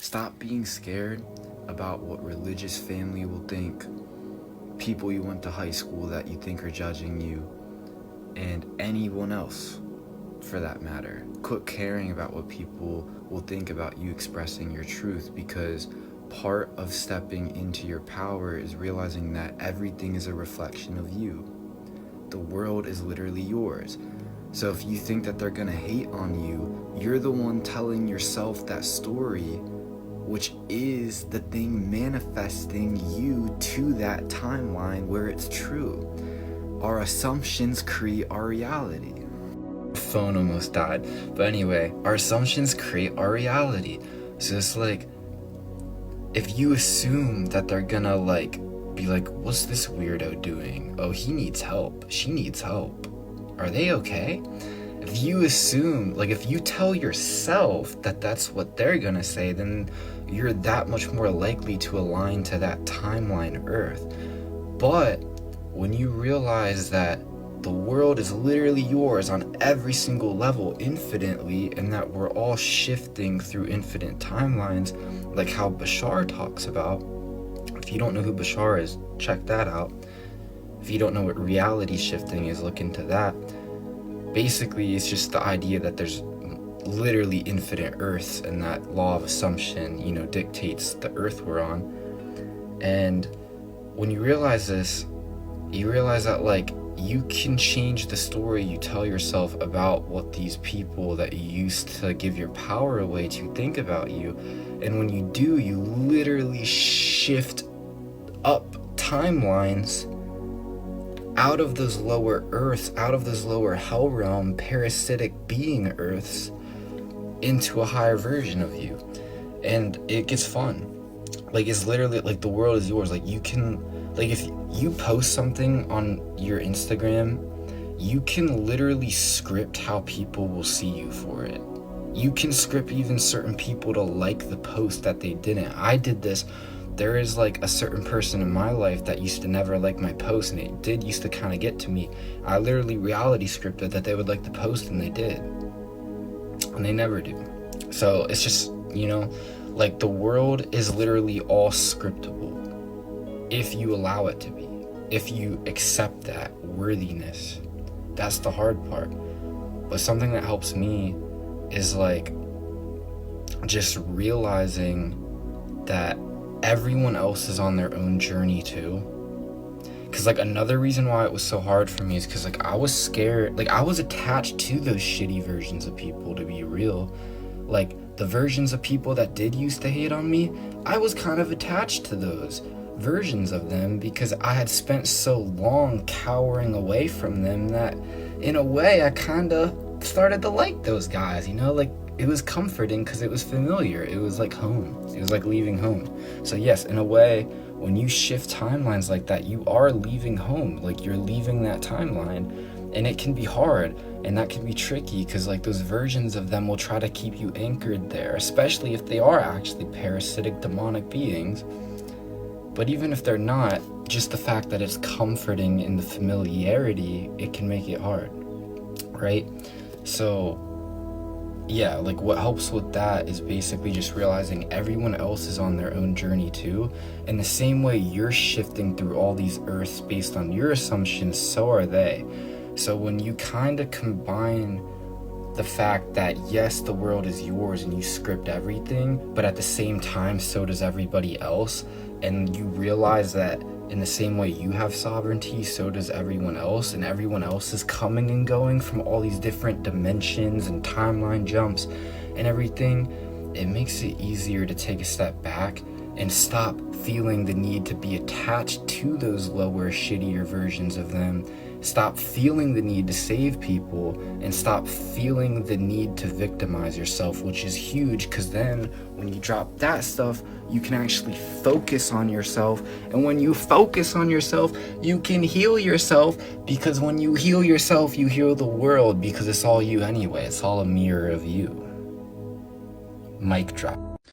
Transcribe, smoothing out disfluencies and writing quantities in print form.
Stop being scared about what religious family will think, people you went to high school that you think are judging you, and anyone else for that matter. Quit caring about what people will think about you expressing your truth, because part of stepping into your power is realizing that everything is a reflection of you. The world is literally yours. So if you think that they're gonna hate on you, you're the one telling yourself that story, which is the thing manifesting you to that timeline where it's true. Our assumptions create our reality. Phone almost died. But anyway, our assumptions create our reality. So it's like, if you assume that they're gonna be like, what's this weirdo doing? Oh, he needs help. She needs help. Are they okay? If you assume, if you tell yourself that that's what they're gonna say, then you're that much more likely to align to that timeline Earth. But when you realize that the world is literally yours on every single level infinitely, and that we're all shifting through infinite timelines, like how Bashar talks about. If you don't know who Bashar is, check that out. If you don't know what reality shifting is, look into that. Basically, it's just the idea that there's literally infinite Earths, and that law of assumption, dictates the Earth we're on. And when you realize this, you realize that you can change the story you tell yourself about what these people that you used to give your power away to think about you. And when you do, you literally shift up timelines out of those lower Earths, out of those lower hell realm parasitic being Earths, into a higher version of you. And it gets fun. It's literally the world is yours. You can, if you post something on your Instagram, you can literally script how people will see you for it. You can script even certain people to like the post that they didn't. I did this. There is a certain person in my life that used to never like my post, and it used to kind of get to me. I literally reality scripted that they would like the post, and they did. And they never do. So it's just, the world is literally all scriptable if you allow it to be, if you accept that worthiness. That's the hard part. But something that helps me is just realizing that everyone else is on their own journey too. Because another reason why it was so hard for me is because I was scared. I was attached to those shitty versions of people, to be real. The versions of people that did used to hate on me, I was kind of attached to those versions of them because I had spent so long cowering away from them that in a way I kind of started to like those guys, it was comforting because it was familiar. It was like home. It was like leaving home. So yes, in a way, when you shift timelines like that, you are leaving home. You're leaving that timeline, and it can be hard, and that can be tricky because those versions of them will try to keep you anchored there, especially if they are actually parasitic demonic beings. But even if they're not, just the fact that it's comforting in the familiarity, it can make it hard, right? So yeah, what helps with that is basically just realizing everyone else is on their own journey too. And the same way you're shifting through all these Earths based on your assumptions, so are they. So when you kind of combine the fact that yes, the world is yours and you script everything, but at the same time, so does everybody else. And you realize that in the same way you have sovereignty, so does everyone else, and everyone else is coming and going from all these different dimensions and timeline jumps and everything. It makes it easier to take a step back and stop feeling the need to be attached to those lower, shittier versions of them. Stop feeling the need to save people, and stop feeling the need to victimize yourself, which is huge, because then when you drop that stuff, you can actually focus on yourself. And when you focus on yourself, you can heal yourself, because when you heal yourself, you heal the world, because it's all you anyway. It's all a mirror of you. Mic drop.